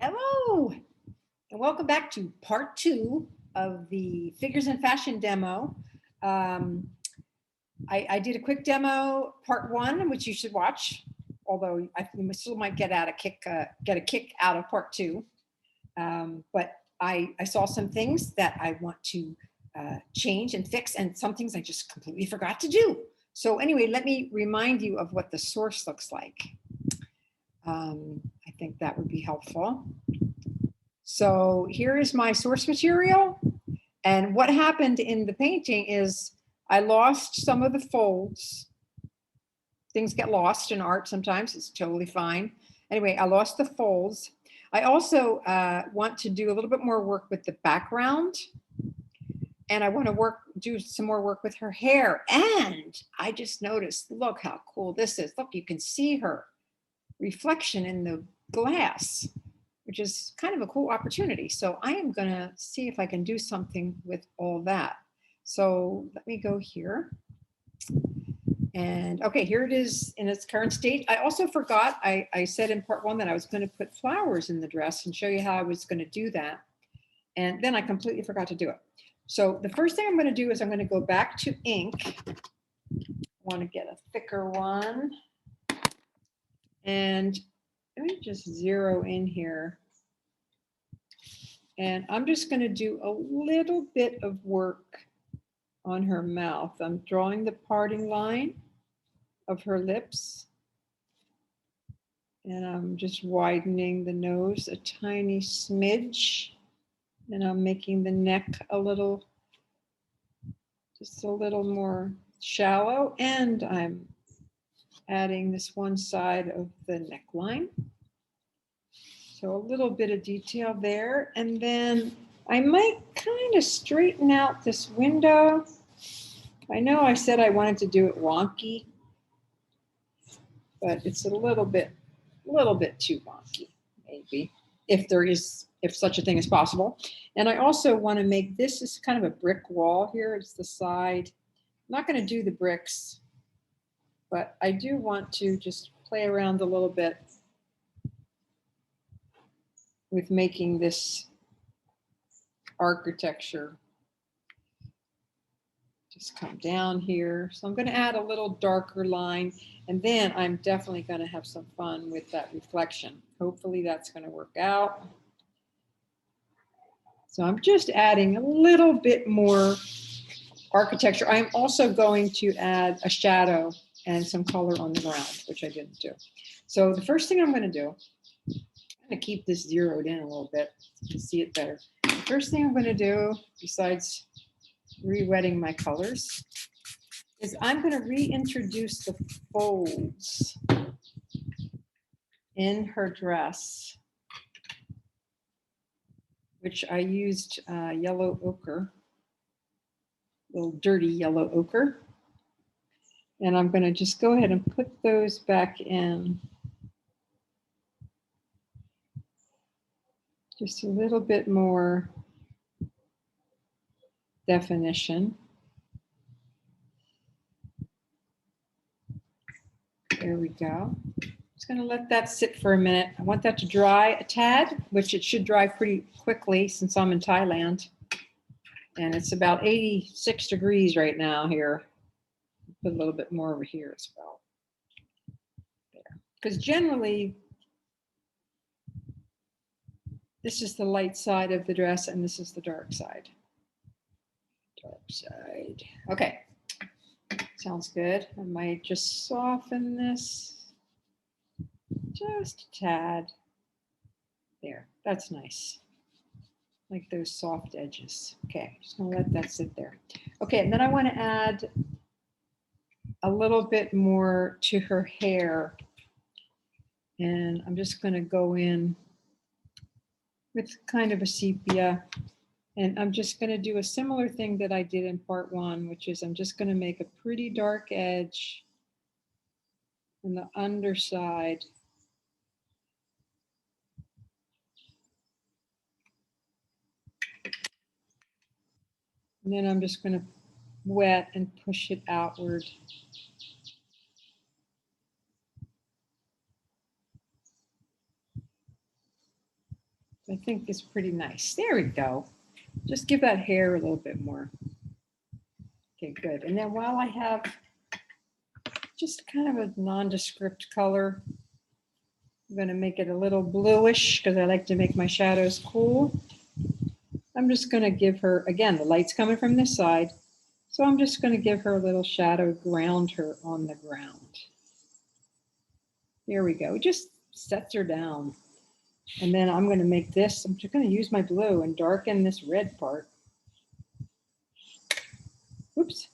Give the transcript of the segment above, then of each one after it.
Hello, and welcome back to part 2 of the Figures in Fashion demo. I did a quick demo, part 1, which you should watch, although I think you still might get a kick out of part 2. But I saw some things that I want to change and fix, and some things I just completely forgot to do. So anyway, let me remind you of what the source looks like. I think that would be helpful. So here is my source material. And what happened in the painting is I lost some of the folds. Things get lost in art sometimes, it's totally fine. Anyway, I lost the folds. I also want to do a little bit more work with the background. And I want to do some more work with her hair. And I just noticed, look how cool this is. Look, you can see her reflection in the glass, which is kind of a cool opportunity. So I am going to see if I can do something with all that. So let me go here. And okay, here it is in its current state. I also forgot, I said in part 1 that I was going to put flowers in the dress and show you how I was going to do that. And then I completely forgot to do it. So the first thing I'm going to do is I'm going to go back to ink. I want to get a thicker one. And let me just zero in here. And I'm just going to do a little bit of work on her mouth. I'm drawing the parting line of her lips. And I'm just widening the nose a tiny smidge. And I'm making the neck just a little more shallow. And I'm adding this one side of the neckline. So a little bit of detail there. And then I might kind of straighten out this window. I know I said I wanted to do it wonky, but it's a little bit too wonky, maybe, if such a thing is possible. And I also want to make this is kind of a brick wall here. It's the side. I'm not going to do the bricks, but I do want to just play around a little bit with making this architecture. Just come down here. So I'm going to add a little darker line, and then I'm definitely going to have some fun with that reflection. Hopefully that's going to work out. So I'm just adding a little bit more architecture. I'm also going to add a shadow and some color on the ground, which I didn't do. So the first thing I'm going to do, I'm going to keep this zeroed in a little bit to see it better. The first thing I'm going to do, besides re-wetting my colors, is I'm going to reintroduce the folds in her dress, which I used yellow ochre, little dirty yellow ochre. And I'm going to just go ahead and put those back in. Just a little bit more definition. There we go. Just going to let that sit for a minute. I want that to dry a tad, which it should dry pretty quickly since I'm in Thailand. And it's about 86 degrees right now here. Put a little bit more over here as well. There. Because generally, this is the light side of the dress and this is the dark side. Dark side. Okay. Sounds good. I might just soften this just a tad. There. That's nice. Like those soft edges. Okay. Just going to let that sit there. Okay. And then I want to add a little bit more to her hair. And I'm just going to go in with kind of a sepia. And I'm just going to do a similar thing that I did in part 1, which is I'm just going to make a pretty dark edge on the underside. And then I'm just going to wet and push it outward. I think is pretty nice. There we go. Just give that hair a little bit more. Okay, good. And then while I have just kind of a nondescript color, I'm going to make it a little bluish because I like to make my shadows cool. I'm just going to give her, again, the light's coming from this side. So I'm just going to give her a little shadow, ground her on the ground. Here we go. Just sets her down. And then I'm going to make this, I'm just going to use my blue and darken this red part. Oops.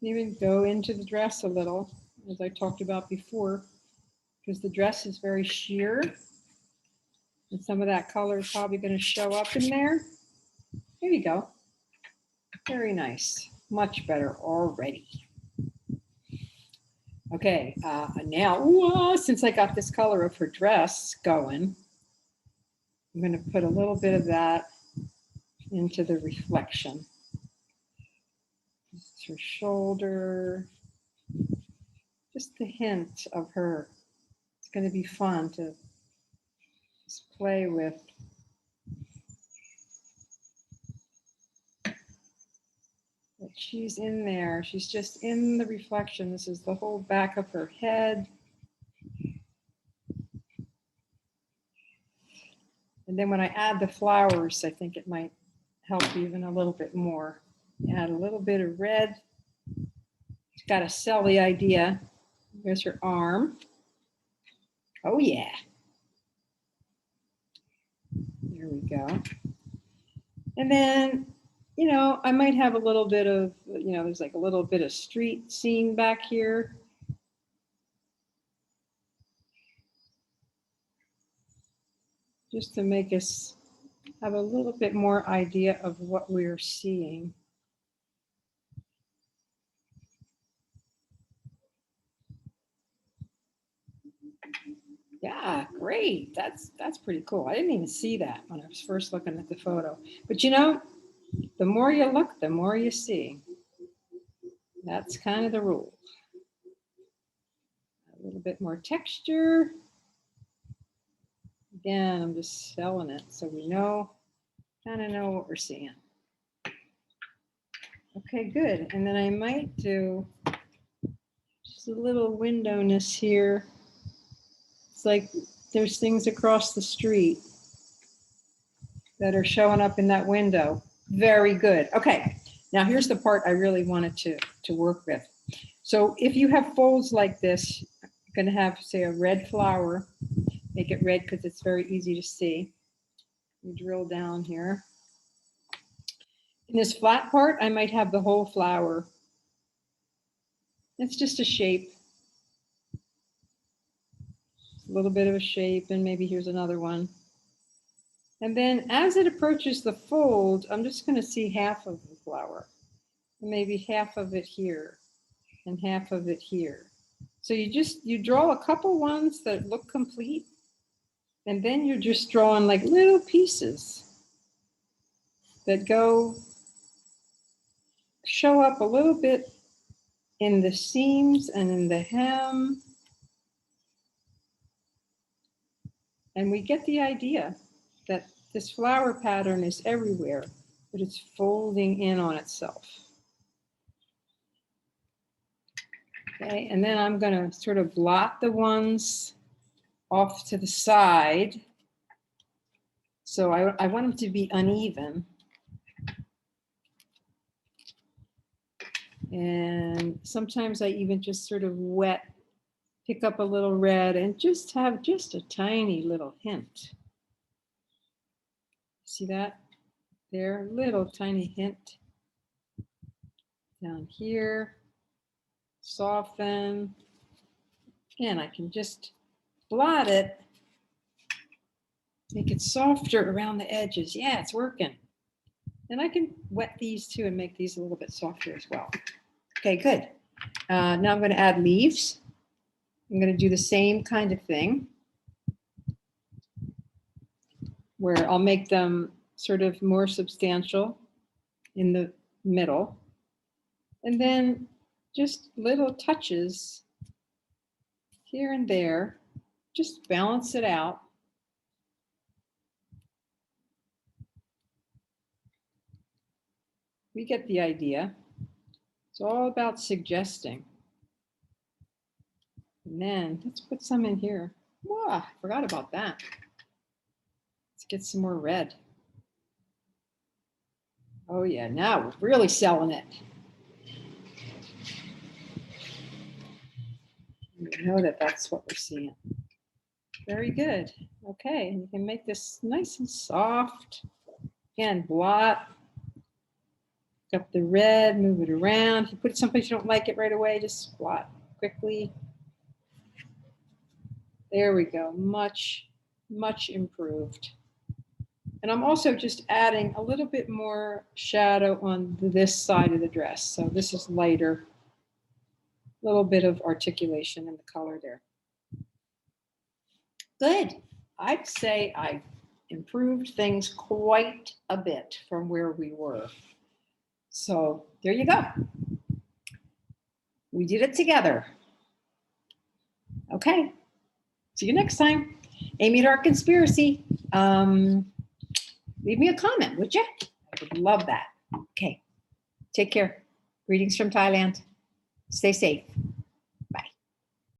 Even go into the dress a little, as I talked about before, because the dress is very sheer. And some of that color is probably going to show up in there. Here you go. Very nice. Much better already. Okay, now, since I got this color of her dress going, I'm going to put a little bit of that into the reflection. Just her shoulder, just the hint of her. It's going to be fun to just play with. But she's in there. She's just in the reflection. This is the whole back of her head. And then when I add the flowers, I think it might help even a little bit more. Add a little bit of red. She's got to sell the idea. There's her arm. Oh yeah. There we go. And then, you know, I might have a little bit of, you know, there's like a little bit of street scene back here. Just to make us have a little bit more idea of what we're seeing. Yeah, great. That's pretty cool. I didn't even see that when I was first looking at the photo. But you know, the more you look, the more you see. That's kind of the rule. A little bit more texture. Again, I'm just selling it so we know, kind of know what we're seeing. Okay, good. And then I might do just a little windowness here. It's like there's things across the street that are showing up in that window. Very good. Okay, now here's the part I really wanted to work with. So if you have folds like this, you're going to have, say, a red flower. Make it red because it's very easy to see. You drill down here. In this flat part, I might have the whole flower. It's just a shape. A little bit of a shape, and maybe here's another one. And then as it approaches the fold, I'm just going to see half of the flower. Maybe half of it here and half of it here. So you draw a couple ones that look complete, and then you're just drawing like little pieces that show up a little bit in the seams and in the hem. And we get the idea that this flower pattern is everywhere, but it's folding in on itself. Okay, and then I'm going to sort of blot the ones off to the side. So I want them to be uneven. And sometimes I even just sort of pick up a little red and just have just a tiny little hint. See that? There, little tiny hint. Down here, soften. And I can just blot it, make it softer around the edges. Yeah, it's working. And I can wet these too and make these a little bit softer as well. Okay, good. Now I'm going to add leaves. I'm going to do the same kind of thing where I'll make them sort of more substantial in the middle. And then just little touches here and there just balance it out. We get the idea. It's all about suggesting. And then let's put some in here. Wow, I forgot about that. Let's get some more red. Oh yeah, now we're really selling it. We know that that's what we're seeing. Very good. Okay, and you can make this nice and soft. Again, blot. Pick up the red, move it around. If you put it someplace you don't like it right away, just blot quickly. There we go. Much, much improved. And I'm also just adding a little bit more shadow on this side of the dress. So this is lighter. A little bit of articulation in the color there. Good. I'd say I improved things quite a bit from where we were. So there you go. We did it together. Okay. See you next time. Amy Dark Conspiracy. Leave me a comment, would you? I would love that. Okay. Take care. Greetings from Thailand. Stay safe.